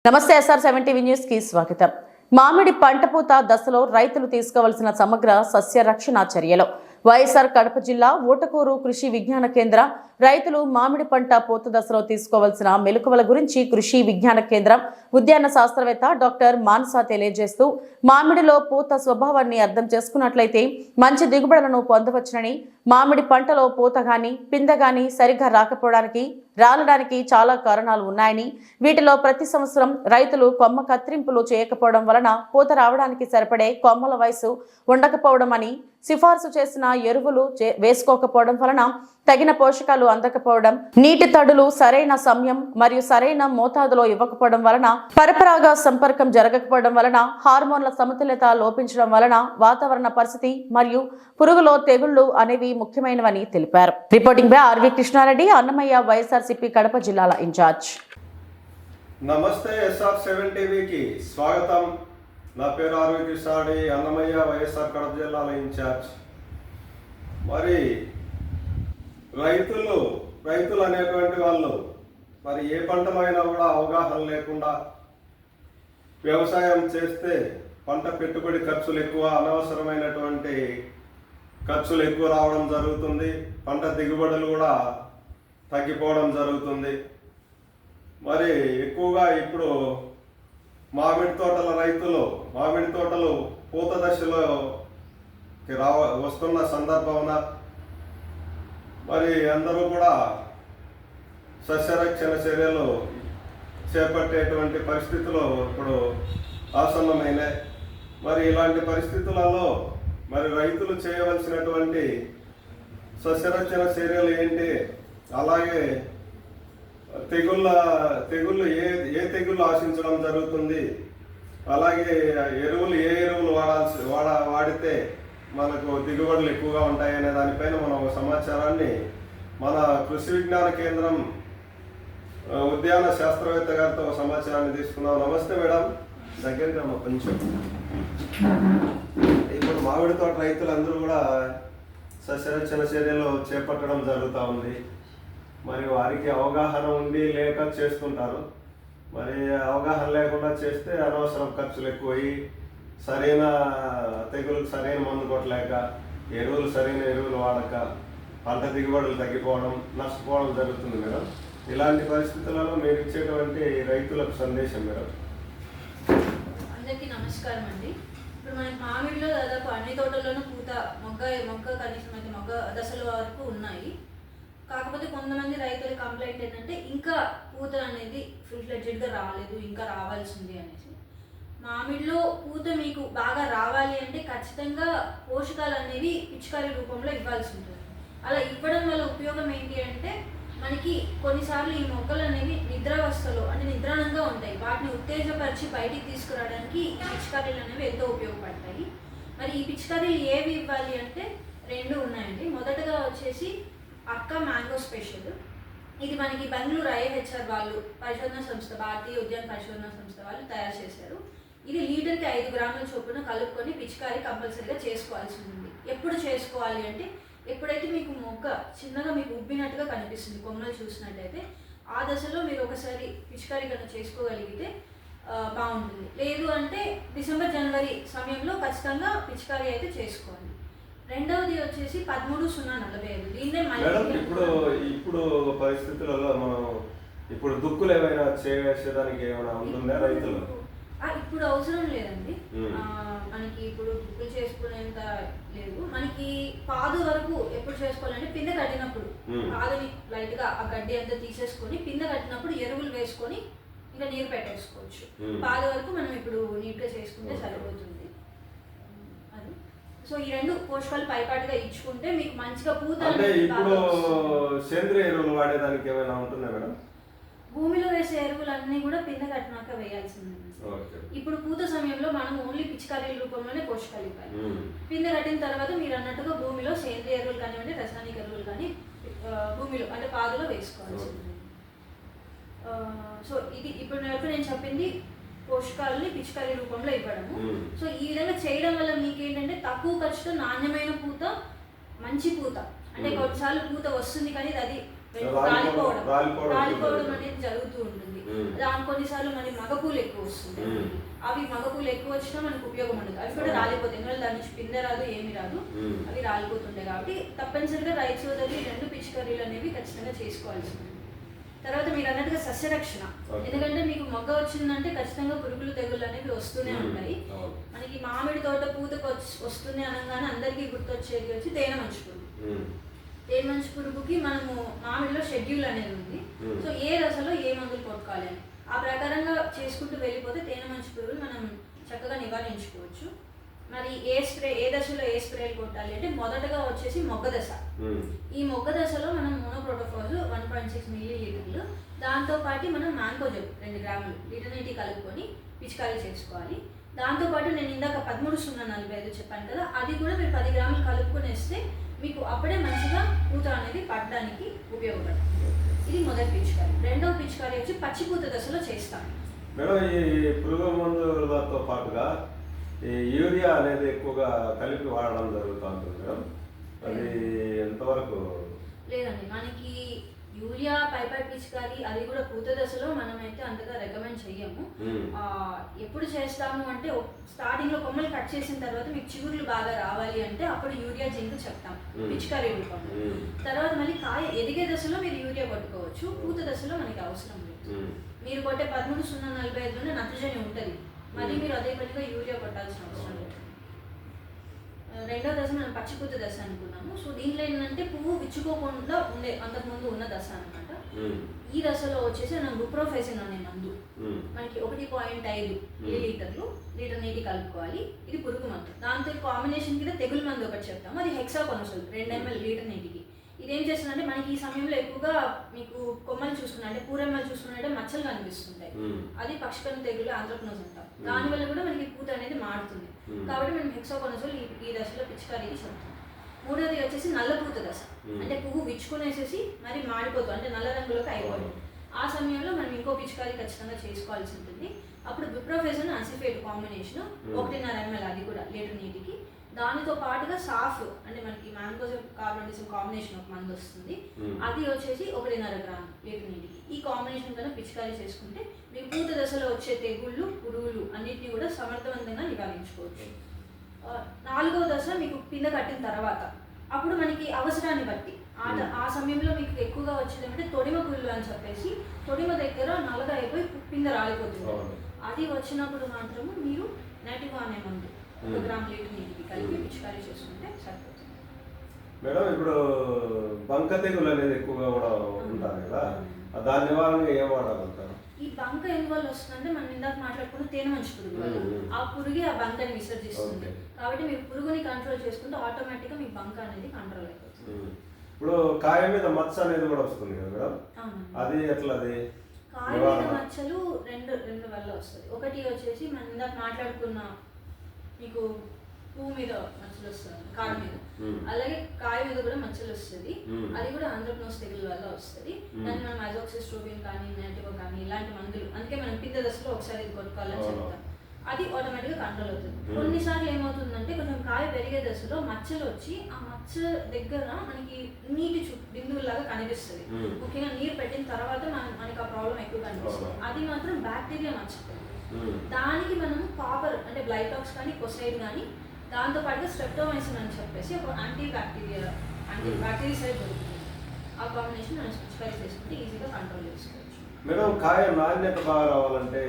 నమస్తే SR7 TV news కి స్వాగతం. మామిడి పంట పూత దశలో రైతులు తీసుకోవాల్సిన సమగ్ర సస్య రక్షణ చర్యలు. వైఎస్ఆర్ కడప జిల్లా ఊటకూరు కృషి విజ్ఞాన కేంద్ర రైతులు మామిడి పంట పూత దశలో తీసుకోవాల్సిన మెలకువల గురించి కృషి విజ్ఞాన కేంద్రం ఉద్యాన శాస్త్రవేత్త డాక్టర్ మానస తెలియజేస్తూ, మామిడిలో పూత స్వభావాన్ని అర్థం చేసుకున్నట్లయితే మంచి దిగుబడులను పొందవచ్చునని, మామిడి పంటలో పూత గాని పిందె గాని సరిగ్గా రాలడానికి చాలా కారణాలు ఉన్నాయని, వీటిలో ప్రతి సంవత్సరం రైతులు కొమ్మ కత్తిరింపులు చేయకపోవడం వలన పూత రావడానికి సరిపడే కొమ్మల వయసు ఉండకపోవడం అని, సిఫార్సు చేసిన ఎరువులు వేసుకోకపోవడం వలన తగిన పోషకాలు అందకపోవడం, నీటి తడులు సరైన సమయం మరియు సరైన మోతాదులో ఇవ్వకపోవడం వలన, పరపరాగ సంపర్కం జరగకపోవడం వలన, హార్మోన్ల సమతుల్యత లోపించడం వలన వాతావరణ పరిస్థితి మరియు పురుగులో తెగుళ్లు అనేవి ముఖ్యమైనవని తెలిపారు. Reporting by RV Krishna Reddy, Annamayya, YSRCP Kadapa జిల్లాల ఇన్ఛార్జ్. నమస్తే, SR7 టీవీకి స్వాగతం. నా పేరు ఆర్వి కృష్ణారెడ్డి, అన్నమయ్య, వైఎస్ఆర్ కడప జిల్లాల ఇన్ఛార్జ్. మరి రైతులు అనేటువంటి వాళ్ళు మరి ఏ పంటమైనా కూడా అవగాహన లేకుండా వ్యవసాయం చేస్తే పంట పెట్టుబడి ఖర్చులు ఎక్కువ, అనవసరమైనటువంటి ఖర్చులు ఎక్కువ రావడం జరుగుతుంది. పంట దిగుబడులు కూడా తగ్గిపోవడం జరుగుతుంది. మరి ఎక్కువగా ఇప్పుడు మామిడి తోటల రైతులు మామిడి తోటలు పూత దశలో వస్తున్న సందర్భమున మరి అందరూ కూడా సస్యరక్షణ చర్యలు చేపట్టేటువంటి పరిస్థితులు ఇప్పుడు ఆసన్నమైనాయి. మరి ఇలాంటి పరిస్థితులలో మరి రైతులు చేయవలసినటువంటి సస్యరక్షణ చర్యలు ఏంటి, అలాగే తెగుళ్ళు ఏ తెగుళ్ళు ఆశించడం జరుగుతుంది, అలాగే ఏ ఎరువులు వాడితే మనకు దిగుబడులు ఎక్కువగా ఉంటాయనే దానిపైన మనం ఒక సమాచారాన్ని మన కృషి విజ్ఞాన కేంద్రం ఉద్యాన శాస్త్రవేత్త గారితో ఒక సమాచారాన్ని తీసుకున్నాం. నమస్తే మేడం, దగ్గరగా కొంచెం. ఇప్పుడు మామిడి తోట రైతులందరూ కూడా సస్యరక్షణ చర్యలు చేపట్టడం జరుగుతూ ఉంది. మరి వారికి అవగాహన ఉండి లేక చేస్తుంటారు. మరి అవగాహన లేకుండా చేస్తే అనవసరం ఖర్చులు ఎక్కువయ్యి, సరైన తెగులకు సరైన మందు కొట్టలేక, సరైన ఎరువులు వాడక పంట దిగుబడులు తగ్గిపోవడం, నష్టపోవడం జరుగుతుంది మేడం. ఇలాంటి పరిస్థితులలో మీరు ఇచ్చేటువంటి రైతులకు సందేశం మేడం. అందరికీ నమస్కారం అండి. ఇప్పుడు మనకి మామిడిలో దాదాపు అన్ని తోటల్లోనూ పూత మొగ్గ కనీసం అయితే మొగ్గ దశల వరకు ఉన్నాయి. కాకపోతే కొంతమంది రైతుల కంప్లైంట్ ఏంటంటే ఇంకా పూత అనేది ఫుల్ ఫ్లెడ్జెడ్గా రాలేదు, ఇంకా రావాల్సింది అనేసి. మామిడిలో పూత మీకు బాగా రావాలి అంటే ఖచ్చితంగా పోషకాలు అనేవి పిచికారీ రూపంలో ఇవ్వాల్సి ఉంటుంది. అలా ఇవ్వడం వల్ల ఉపయోగం ఏంటి అంటే, మనకి కొన్నిసార్లు ఈ మొక్కలు అనేవి నిద్రావస్థలో అంటే నిద్రాణంగా ఉంటాయి. వాటిని ఉత్తేజపరిచి బయటికి తీసుకురావడానికి ఈ పిచికారీలు అనేవి ఎంతో ఉపయోగపడతాయి. మరి ఈ పిచికారీలు ఏవి ఇవ్వాలి అంటే 2 ఉన్నాయండి. మొదటగా వచ్చేసి అక్క మ్యాంగో స్పెషల్. ఇది మనకి బెంగళూరు IIHR వాళ్ళు పరిశోధన సంస్థ, భారతీయ ఉద్యాన పరిశోధన సంస్థ వాళ్ళు తయారు చేశారు. ఇది లీటర్కి 5 గ్రాముల చొప్పున కలుపుకొని పిచికారీ కంపల్సరీగా చేసుకోవాల్సి ఉంది. ఎప్పుడు చేసుకోవాలి అంటే, ఎప్పుడైతే మీకు మొక్క చిన్నగా మీకు ఉబ్బినట్టుగా కనిపిస్తుంది, కొమ్మలు చూసినట్టయితే ఆ దశలో మీరు ఒకసారి పిచికారీ కన్నా చేసుకోగలిగితే బాగుంటుంది. లేదు అంటే డిసెంబర్ జనవరి సమయంలో ఖచ్చితంగా పిచికారీ అయితే చేసుకోవాలి. రెండవది వచ్చేసి 13-0-45. దీన్నే ఇప్పుడు పరిస్థితులలో మనం ఇప్పుడు దుక్కులు ఏమైనా చేసేదానికి ఏమైనా ఉంటుందా రైతులు? ఇప్పుడు అవసరం లేదండి. మనకి ఇప్పుడు దుక్కులు చేసుకునేంత లేదు. మనకి పాదు వరకు ఎప్పుడు చేసుకోవాలంటే పిందె కట్టినప్పుడు పాదుని లైట్ గా ఆ గడ్డి అంతా తీసేసుకొని పిందె కట్టినప్పుడు ఎరువులు వేసుకొని ఇంకా నీరు పెట్టేసుకోవచ్చు. పాదు వరకు మనం ఇప్పుడు నీట్ గా చేసుకుంటే సరిపోతుంది. అది సో ఈ 2 పోషకాలు పైపాటుగా ఇచ్చుకుంటే మీకు మంచిగా పూత. ఇప్పుడు సేంద్రియ ఎరువులు వాడేదానికి ఏమైనా ఉంటుందా మేడం? భూమిలో వేసే ఎరువులన్నీ కూడా పిందె కట్టినాక వేయాల్సింది. ఇప్పుడు పూత సమయంలో మనం ఓన్లీ పిచికారీ రూపంలోనే పోషకాలు ఇవ్వాలి. పిందె కట్టిన తర్వాత మీరు అన్నట్టుగా భూమిలో సేంద్రియ ఎరువులు కానివ్వండి, రసాయనిక ఎరువులు కానీ భూమిలో అంటే పాదులో వేసుకోవాల్సింది. సో ఇది ఇప్పుడు నేను చెప్పింది పోషకాలని పిచికారీ రూపంలో ఇవ్వడము. సో ఈ విధంగా చేయడం వల్ల మీకు ఏంటంటే తక్కువ ఖర్చుతో నాణ్యమైన పూత, మంచి పూత. అంటే కొన్నిసార్లు పూత వస్తుంది కానీ అది రాలిపోవడం అనేది జరుగుతూ ఉంటుంది. దాని కొన్నిసార్లు మరి మగపూలు ఎక్కువ వస్తుంది. అవి మగపూలు ఎక్కువ వచ్చినా మనకు ఉపయోగం ఉండదు, అవి కూడా రాలిపోతాయి. ఎందుకంటే దాని నుంచి పిందె రాదు, ఏమి రాదు, అవి రాలిపోతుంటాయి. కాబట్టి తప్పనిసరిగా రైతు సోదరులు 2 పిచికారీలు అనేవి ఖచ్చితంగా చేసుకోవాల్సి ఉంటుంది. తర్వాత మీరు అన్నట్టుగా సస్యరక్షణ, ఎందుకంటే మీకు మొగ్గ వచ్చిందంటే ఖచ్చితంగా పురుగులు తెగుళ్ళు అనేవి వస్తూనే ఉంటాయి. మనకి మామిడి తోట పూతకు వస్తుంది అనగానే అందరికీ గుర్తొచ్చేది వచ్చి తేనె మంచు పురుగు. తేనె మంచు పురుగుకి మనము మామిడిలో షెడ్యూల్ అనేది ఉంది. సో ఏ దశలో ఏ మందులు కొట్టుకోవాలి అని ఆ ప్రకారంగా చేసుకుంటూ వెళ్ళిపోతే తేనె మంచు పురుగులు మనం చక్కగా నివారించుకోవచ్చు. మరి ఏ దశలో ఏ స్ప్రేలు కొట్టాలి అంటే మొదటగా వచ్చేసి మొగ్గ దశ. ఈ మొగ్గ దశలో మనం మోనోక్రోటోఫాస్ 1.6 ml, దాంతోపాటు మనం మ్యాంకోజెబ్ 2 గ్రాములు లీటర్ నీటి కలుపుకొని పిచికారీ చేసుకోవాలి. దాంతోపాటు నేను ఇందాక 13-0-45 చెప్పాను కదా, అది కూడా మీరు 10 గ్రాములు కలుపుకొని వేస్తే మీకు అప్పుడే మంచిగా పూత అనేది పడడానికి ఉపయోగపడుతుంది. ఇది మొదటి పిచికారీ. రెండవ పిచికారీ వచ్చి పచ్చిపూత దశలో చేస్తాం. మేడం, ఈ పురుగు మందులతో పాటుగా ఈ యూరియా అనేది ఎక్కువగా కలిపి వాడడం జరుగుతుంది మేడం, అది ఎంతవరకు? లేదండి, మనకి యూరియా పైపాట్ పిచికారీ అది కూడా పూత దశలో మనమైతే అంతగా రికమెండ్ చెయ్యము. ఎప్పుడు చేస్తాము అంటే స్టార్టింగ్ లో కొమ్మలు కట్ చేసిన తర్వాత మీకు చిగుర్లు బాగా రావాలి అంటే అప్పుడు యూరియా జింక్ చెప్తాం పిచికారీ రూపంలో. తర్వాత మళ్ళీ కాయ ఎదిగే దశలో మీరు యూరియా కొట్టుకోవచ్చు, పూత దశలో మనకి అవసరం లేదు. మీరు కొట్టే 13-0-45లోనే నత్రజని ఉంటుంది, మళ్ళీ మీరు అదే పనిగా యూరియా కొట్టాల్సిన అవసరం లేదు. రెండో దశ మనం పచ్చిపూత దశ అనుకున్నాము. సో దీంట్లో ఏంటంటే పువ్వు విచ్చుకోకుండా ఉండే అంతకుముందు ఉన్న దశ అనమాట. ఈ దశలో వచ్చేసి మనం బుప్రోఫెసిన్ అనే మందు మనకి 1.5 ml లీటర్ నీటి కలుపుకోవాలి. ఇది పురుగు మందు. దాంతో కాంబినేషన్ కింద తెగులు మందు ఒకటి చెప్తాము, అది హెక్సాకొనజోల్ 2 ml లీటర్ నీటికి. ఇదేం చేస్తుందంటే మనకి ఈ సమయంలో ఎక్కువగా మీకు కొమ్మలు చూసుకున్నా అంటే పూరెమ్మలు చూసుకున్నట్టే మచ్చలు కనిపిస్తుంటాయి. అది పక్షికణ తెగులు ఆంథ్రాక్నోస్ అంటాం. దానివల్ల కూడా మనకి పూత అనేది మారుతుంది. కాబట్టి మనం హెక్సాకొనజోల్ ఈ దశలో పిచికారీకి చెప్తాం. మూడోది వచ్చేసి నల్లపూత దశ, అంటే పువ్వు విచ్చుకునేసేసి మరి మాడిపోతుంది, అంటే నల్ల రంగులోకి అయిపోతుంది. ఆ సమయంలో మనం ఇంకో పిచికారీ ఖచ్చితంగా చేసుకోవాల్సి ఉంటుంది. అప్పుడు బుప్రోఫెసిన్ అసిఫేట్ కాంబినేషన్ 1.5 ml, అది కూడా లీటర్ నీటికి. దానితో పాటుగా సాఫ్ అంటే మనకి మ్యాంగోజెబ్ కార్బోనిజం కాంబినేషన్ ఒక మందు వస్తుంది, అది వచ్చేసి 1.5 గ్రాము లీటర్ నీటికి. ఈ కాంబినేషన్ కన్నా పిచికారీ చేసుకుంటే మీ పూత దశలో వచ్చే తెగుళ్ళు పురుగులు అన్నిటిని కూడా సమర్థవంతంగా నివారించుకోవచ్చు. నాలుగవ దశ మీకు పిందె కట్టిన తర్వాత అప్పుడు మనకి అవసరాన్ని బట్టి ఆ సమయంలో మీకు ఎక్కువగా వచ్చేది ఏమంటే తొడిమ కుళ్ళు అని చెప్పేసి తొడిమ దగ్గర నల్లగా అయిపోయి పిందె రాలిపోతుంది. అది వచ్చినప్పుడు మాత్రము మీరు నెటివా అనే మందు 1 గ్రాము లీటర్ నీటికి కలిపి పిచికారీ చేసుకుంటే సరిపోతుంది. మేడం, ఇప్పుడు బంక తెగులు అనేది ఎక్కువగా కూడా ఉంటారు కదా, దాని నివారణగా ఏం వాడాలంటారు? ఈ బంక ఎందువల్ల వస్తుందంటే మనం ఇందాక మాట్లాడుకున్న తేనె మంచు పురుగు వల్ల ఆ పురుగే ఆ బంకని విసర్జిస్తుంది. కాబట్టి మీరు పురుగుని కంట్రోల్ చేసుకుంటే ఆటోమేటిక్ గా మీ బంక అనేది కంట్రోల్ అయిపోతుంది. ఇప్పుడు కాయ మీద మచ్చ అనేది కూడా వస్తుంది కదా మేడం, అది ఎట్లా? అది కాయ మీద మచ్చలు రెండు వల్ల వస్తుంది. ఒకటి వచ్చేసి మనం ఇందాక మాట్లాడుకున్న మీకు పువ్వు మీద మచ్చలు వస్తుంది, కాడ మీద, అలాగే కాయ మీద కూడా మచ్చలు వస్తుంది. అది కూడా ఆంథ్రాక్నోస్ తెగులు వల్ల వస్తుంది. దాన్ని మనం అజోక్సిస్ట్రోబిన్ కానీ నెటివా కానీ ఇలాంటి మందులు, అందుకే మనం పిందె దశలో ఒకసారి ఇది కొట్టుకోవాలని చెప్తాం. అది ఆటోమేటిక్గా కంట్రోల్ అవుతుంది. కొన్నిసార్లు ఏమవుతుందంటే కొంచెం కాయ పెరిగే దశలో మచ్చలు వచ్చి ఆ మచ్చ దగ్గర మనకి నీటి బిందువులాగా కనిపిస్తుంది. ముఖ్యంగా నీరు పెట్టిన తర్వాత మనకి ఆ ప్రాబ్లం ఎక్కువ కనిపిస్తుంది. అది మాత్రం బ్యాక్టీరియా మచ్చ. దానికి మనం కాపర్ అంటే బ్లైటాక్స్ కానీ కొసైడ్ కానీ దాంతో పాటుగా స్ట్రెప్టోమైసిన్ అని చెప్పేసి ఒక యాంటీ బ్యాక్టీరియసైడ్ దొరుకుతుంది. ఆ కాంబినేషన్ మనం పిచికారీ చేసుకుంటే ఈజీగా కంట్రోల్ చేసుకోవచ్చు. మేడం, కాయ నాణ్యత బాగా రావాలంటే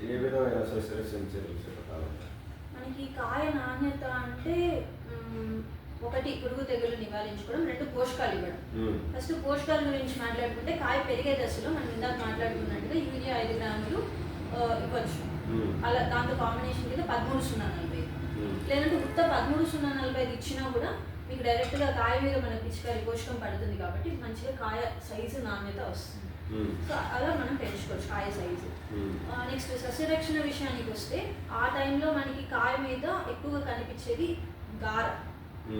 ఏ విధమైన సస్యరక్షణ చర్యలు చేపట్టాలి? మనకి కాయ నాణ్యత అంటే ఒకటి పురుగు తెగులు నివారించుకోవడం, 2 పోషకాలు ఇవ్వడం. ఫస్ట్ పోషకాల గురించి మాట్లాడుకుంటే కాయ పెరిగే దశలో మనం ఇందాక మాట్లాడుకున్నట్టుగా యూరియా 5 గ్రాములు ఇవ్వచ్చు. అలా దాంతో కాంబినేషన్ కింద 13-0-45, లేదంటే ఉత్త 13-0-45 ఇచ్చినా కూడా మీకు డైరెక్ట్గా కాయ మీద మన పిచికారీ పోషకం పడుతుంది కాబట్టి మంచిగా కాయ సైజు నాణ్యత వస్తుంది. సో అలా మనం పెంచుకోవచ్చు కాయ సైజు. నెక్స్ట్ సస్యరక్షణ విషయానికి వస్తే ఆ టైంలో మనకి కాయ మీద ఎక్కువగా కనిపించేది గార,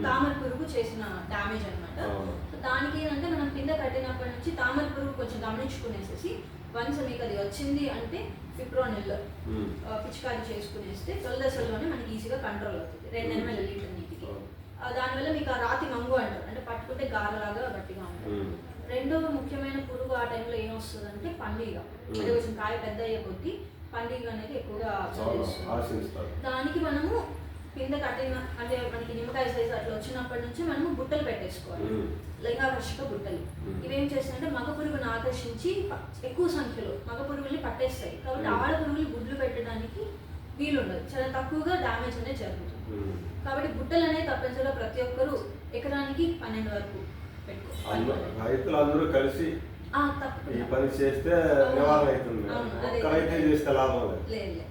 తామర పురుగు చేసిన డ్యామేజ్ అనమాట. సో దానికి ఏంటంటే మనం పిందె కట్టినప్పటి నుంచి తామర పురుగు కొంచెం గమనించుకునేసేసి వన్స్ మీకు అది వచ్చింది అంటే ఫిప్రోనిల్ పిచికారీ చేసుకునేస్తే తొలి దశలోనే మనకి ఈజీగా కంట్రోల్ అవుతుంది. 2 ml లీటర్ నీటికి. దానివల్ల మీకు ఆ రాతి మంగు అంటారు, అంటే పట్టుకుంటే గారలాగా గట్టిగా ఉంటుంది. రెండో రెండవ ముఖ్యమైన పురుగు ఆ టైంలో ఏమొస్తుందంటే పండుగ. అంటే కొంచెం కాయ పెద్ద అయ్యే కొద్దీ పండుగ అనేది ఎక్కువగా తెలుస్తుంది. ఆశిస్తారు. దానికి మనము కింద కట్టిన అంటే మనకి నిమ్మకాయ సైజ్ అట్లా వచ్చినప్పటి నుంచి మనము బుట్టలు పెట్టేసుకోవాలి. లింగాకర్షక బుట్టలు. ఇవేం చేస్తాయంటే మగ పురుగును ఆకర్షించి ఎక్కువ సంఖ్యలో మగ పురుగుల్ని పట్టేస్తాయి. కాబట్టి ఆడ పురుగులు గుడ్లు పెట్టడానికి వీలుండదు. చాలా తక్కువగా డ్యామేజ్ అనేది జరుగుతుంది. కాబట్టి బుట్టలు అనేది తప్పనిసరిగా ప్రతి ఒక్కరు ఎకరానికి 12 వరకు పెట్టుకోవాలి. రైతులు అందరూ కలిసి ఈ పని చేస్తే నివారణ అవుతుంది. ఒక్కరైతే చేస్తే లాభం లేదు.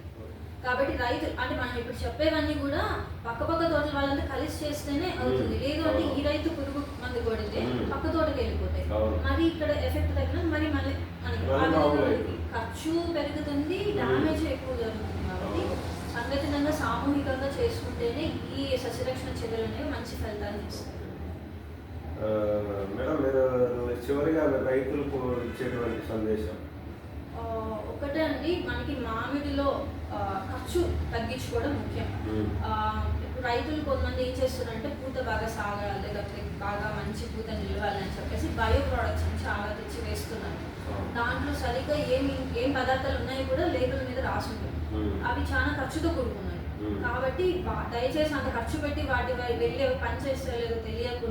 కాబట్టి రైతులు అంటే మనం ఇప్పుడు చెప్పేవన్నీ కూడా పక్క తోటల వాళ్ళంతా కలిసి చేస్తేనే అవుతుంది. లేదు అంటే ఈ రైతు పురుగు మందు కొడితే పక్క తోటకి వెళ్ళిపోతాయి. మరి ఇక్కడ ఎఫెక్ట్ తగ్గిన మరి మళ్ళీ మనకి ఖర్చు పెరుగుతుంది, డ్యామేజ్ ఎక్కువ జరుగుతుంది. కాబట్టి సంఘటితంగా సామూహికంగా చేసుకుంటేనే ఈ సస్యరక్షణ చర్యలు అనేవి మంచి ఫలితాలు ఇస్తాయి. మేడం, మీరు చివరిగా రైతులకు ఇచ్చేటువంటి సందేశం? ఒకటే అండి, మనకి మామిడిలో ఖర్చు తగ్గించుకోవడం ముఖ్యం. ఇప్పుడు రైతులు కొంతమంది ఏం చేస్తున్నారంటే పూత బాగా సాగాలి, లేకపోతే బాగా మంచి పూత నిలవాలని చెప్పేసి బయో ప్రోడక్ట్స్ చాలా తెచ్చి వేస్తున్నారు. దాంట్లో సరిగ్గా ఏం పదార్థాలు ఉన్నాయో కూడా లేబుల్ మీద రాసుంటాయి. అవి చాలా ఖర్చుతో కూడుకున్నాయి. కాబట్టి దయచేసి అంత ఖర్చు పెట్టి వాటి వెళ్ళి పని చేస్తే లేదో తెలియకుండా